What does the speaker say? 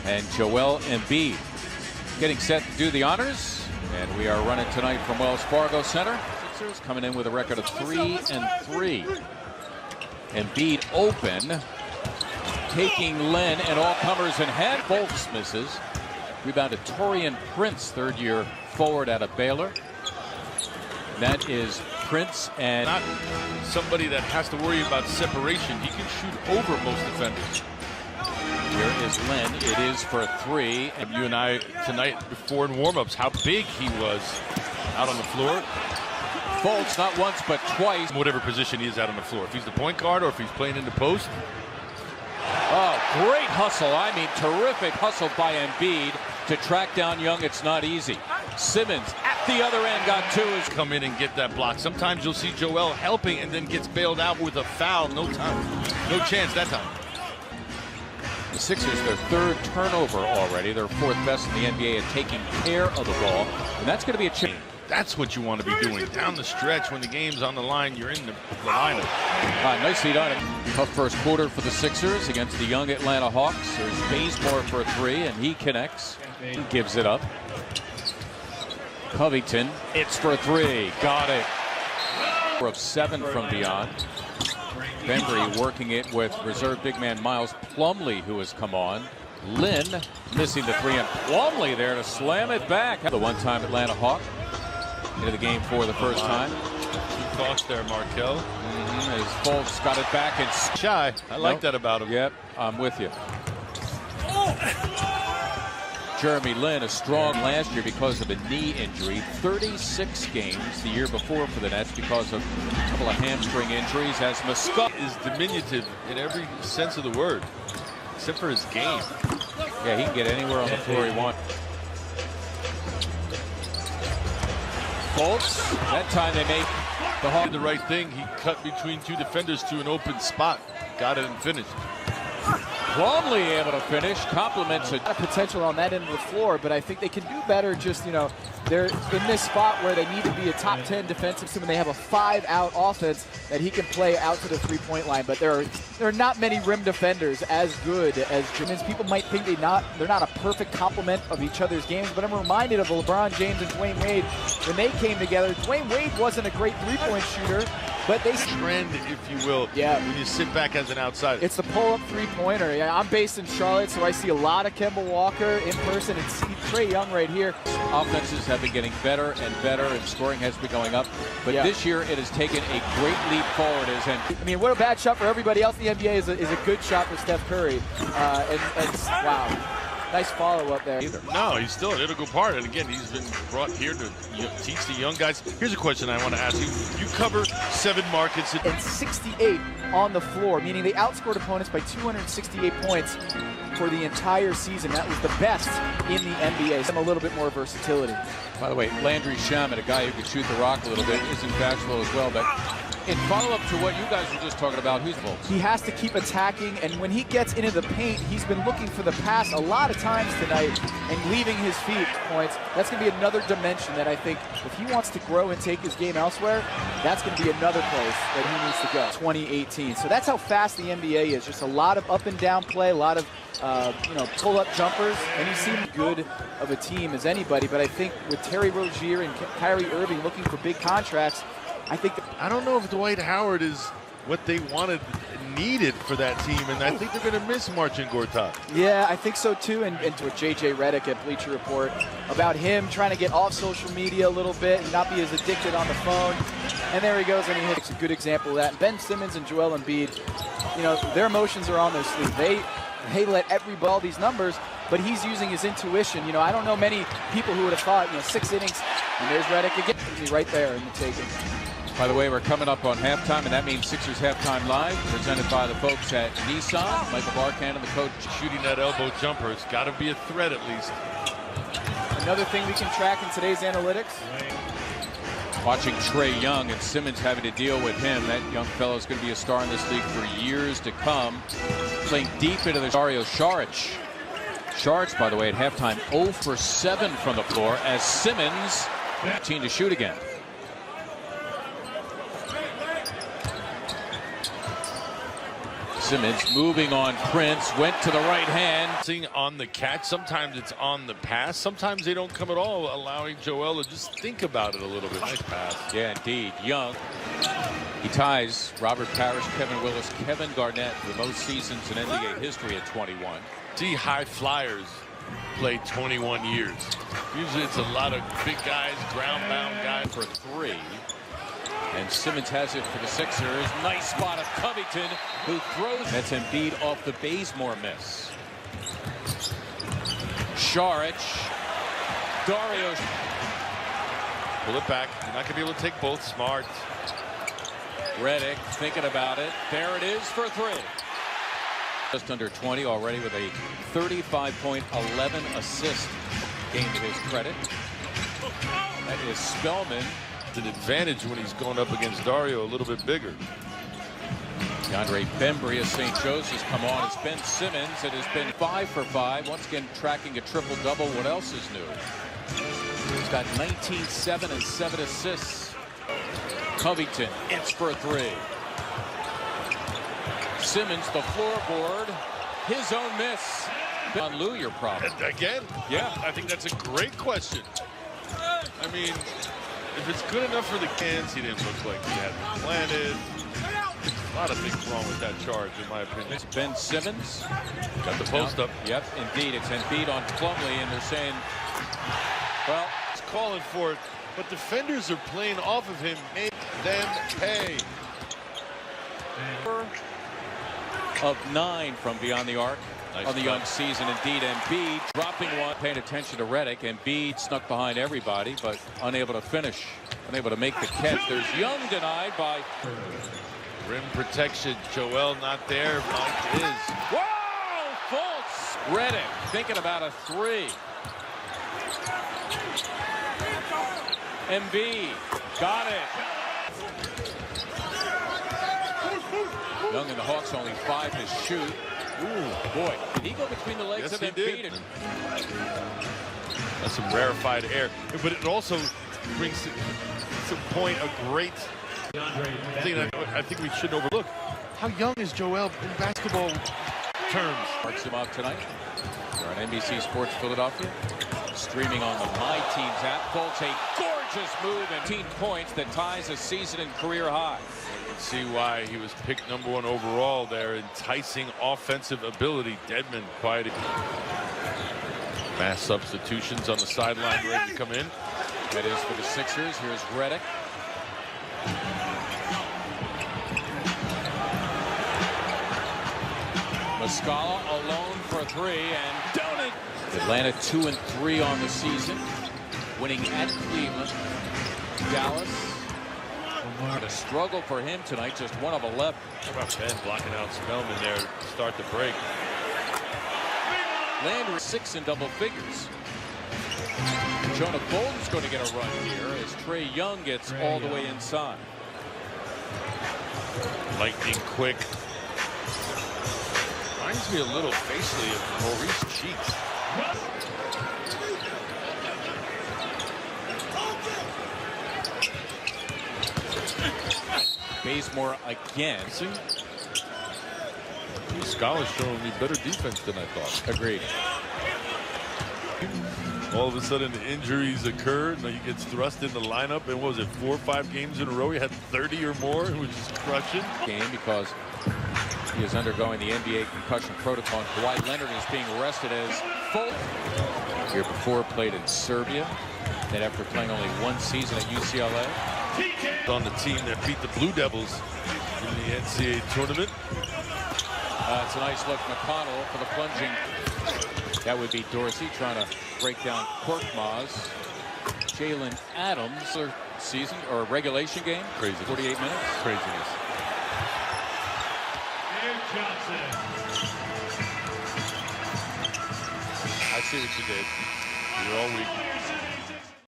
and Joel Embiid getting set to do the honors. And we are running tonight from Wells Fargo Center. Sixers coming in with a record of 3-3. Embiid open, taking Len and all comers in hand. Fultz misses. Rebounded Taurean Prince, third-year forward out of Baylor. That is Prince, and not somebody that has to worry about separation. He can shoot over most defenders. Here is Len. It is for three. And you and I tonight before in warm-ups, how big he was out on the floor. Fultz not once but twice. Whatever position he is out on the floor. If he's the point guard or if he's playing in the post. Oh, great hustle. I mean, terrific hustle by Embiid to track down Young. It's not easy. Simmons at the other end got two. Come in and get that block. Sometimes you'll see Joel helping and then gets bailed out with a foul. No time. No chance that time. The Sixers, their third turnover already. They're fourth best in the NBA at taking care of the ball. And that's going to be a change. That's what you want to be doing. Down the stretch when the game's on the line, you're in the lineup. Nicely done. Tough first quarter for the Sixers against the young Atlanta Hawks. There's Bazemore for a three, and he connects. He gives it up. Covington, it's for three. Got it. Of 7 from beyond. Bembry working it with reserve big man Miles Plumlee, who has come on. Lynn missing the three, and Plumlee there to slam it back. The one-time Atlanta Hawk into the game for the first time. Good thoughts there, Markel. As Fultz got it back and shy. I like that about him. Yep, I'm with you. Jeremy Lin, a strong last year because of a knee injury. 36 games the year before for the Nets because of a couple of hamstring injuries. As Muscat is diminutive in every sense of the word, except for his game. Yeah, he can get anywhere on the floor he wants. Fultz, that time they make the Hawks did the right thing. He cut between two defenders to an open spot. Got it and finished. Plumlee able to finish. Compliments it. A lot of potential on that end of the floor, but I think they can do better. Just, you know, they're in this spot where they need to be a top 10 defensive team, and they have a 5-out offense that he can play out to the three-point line. But there are not many rim defenders as good as Jimmins. People might think they're not a perfect complement of each other's games, but I'm reminded of LeBron James and Dwayne Wade when they came together. Dwayne Wade wasn't a great three-point shooter, but they trend, if you will, when you sit back as an outsider. It's the pull-up three-pointer. Yeah, I'm based in Charlotte, so I see a lot of Kemba Walker in person and see Trae Young right here. Offenses have been getting better and better, and scoring has been going up. But this year, it has taken a great leap forward. I mean, what a bad shot for everybody else in the NBA is a good shot for Steph Curry. Wow. Nice follow-up there. No, he's still an integral part. And again, he's been brought here to teach the young guys. Here's a question I want to ask you. You cover 7 markets. And 68 on the floor, meaning they outscored opponents by 268 points for the entire season. That was the best in the NBA. Some a little bit more versatility. By the way, Landry Shamet, a guy who can shoot the rock a little bit, isn't bashful as well. But in follow-up to what you guys were just talking about, who's Fultz? He has to keep attacking, and when he gets into the paint, he's been looking for the pass a lot of times tonight and leaving his feet points. That's going to be another dimension that I think if he wants to grow and take his game elsewhere, that's going to be another place that he needs to go. 2018. So that's how fast the NBA is. Just a lot of up and down play, a lot of pull-up jumpers, and he seemed good of a team as anybody. But I think with Terry Rozier and Kyrie Irving looking for big contracts, I don't know if Dwight Howard is what they needed for that team, and I think they're going to miss Marcin Gortat. Yeah, I think so too, and to what J.J. Redick at Bleacher Report about him trying to get off social media a little bit and not be as addicted on the phone. And there he goes, and he hits a good example of that. Ben Simmons and Joel Embiid, their emotions are on their sleeve. They let all these numbers, but he's using his intuition. I don't know many people who would have thought, 6 innings, and there's Redick again, right there in the taking. By the way, we're coming up on halftime, and that means Sixers Halftime Live, presented by the folks at Nissan. Michael Barkan and the coach. Shooting that elbow jumper, it's got to be a threat at least. Another thing we can track in today's analytics. Watching Trae Young and Simmons having to deal with him. That young fellow is going to be a star in this league for years to come. Playing deep into the Dario Saric. Saric, by the way, at halftime, 0 for 7 from the floor as Simmons 15 to shoot again. Simmons moving on Prince, went to the right hand. Seeing on the catch, sometimes it's on the pass, sometimes they don't come at all, allowing Joel to just think about it a little bit. Nice pass. Yeah, indeed. Young. He ties Robert Parrish, Kevin Willis, Kevin Garnett for the most seasons in NBA history at 21. See, high flyers play 21 years. Usually it's a lot of big guys, ground-bound guys. For three. And Simmons has it for the Sixers. Nice spot of Covington, who throws. That's Embiid off the Bazemore miss. Saric. Dario. Pull it back. You're not going to be able to take both. Smart. Redick thinking about it. There it is for three. Just under 20 already with a 35-point, 11-assist game to his credit. That is Spellman. An advantage when he's going up against Dario a little bit bigger. DeAndre Bembry of St. Joseph's come on. It's Ben Simmons. It has been 5 for 5. Once again tracking a triple-double. What else is new? He's got 19, 7, and 7 assists. Covington, it's for three. Simmons, the floorboard. His own miss. On Lou, your problem. Again? Yeah. I think that's a great question. I mean, if it's good enough for the Cans, he didn't look like he had it planted. A lot of things wrong with that charge, in my opinion. It's Ben Simmons. Got the post up. Yep, indeed. It's Embiid on Plumlee, and they're saying, well, he's calling for it, but defenders are playing off of him. Make them pay. Of 9 from beyond the arc. Nice on the cut. young season. Indeed, Embiid dropping one, paying attention to Redick. Embiid snuck behind everybody, but unable to finish, unable to make the catch. There's Young denied by rim protection. Joel not there. Mike is. Whoa! Fultz. Redick thinking about a three. Embiid got it. Young and the Hawks only 5 to shoot. Ooh, boy, did he go between the legs of Embiid? That's some rarefied air, but it also brings to point a great thing that I think we shouldn't overlook. How young is Joel in basketball terms? Marks him up tonight. We're on NBC Sports Philadelphia. Streaming on the My Teams app. Fultz, a gorgeous move and 18 points that ties a season and career high. See why he was picked #1 overall there. Enticing offensive ability. Dedmon quiet. Mass substitutions on the sideline ready to come in. That is for the Sixers. Here's Redick. Muscala alone for three and don't it. Atlanta 2-3 on the season. Winning at Cleveland. Dallas. What a struggle for him tonight, just 1 of 11. How about Ben blocking out Spellman there to start the break? Landry 6 in double figures. Jonah Bolden's going to get a run here as Trae Young gets all the way inside. Lightning quick. Reminds me a little facially of Maurice Cheeks. Bazemore again. See? Muscala's showing me better defense than I thought. Agreed. All of a sudden injuries occur. Now he gets thrust in the lineup, and what was it, 4 or 5 games in a row he had 30 or more, and was just crushing. Game because he is undergoing the NBA concussion protocol. Kawhi Leonard is being arrested as full. Year before played in Serbia. Then after playing only 1 season at UCLA. On the team that beat the Blue Devils in the NCAA tournament. It's a nice look. McConnell for the plunging. That would be Dorsey trying to break down Korkmaz. Jalen Adams, or season or regulation game. Crazy. 48 minutes. Craziness. I see what you did. You're all week.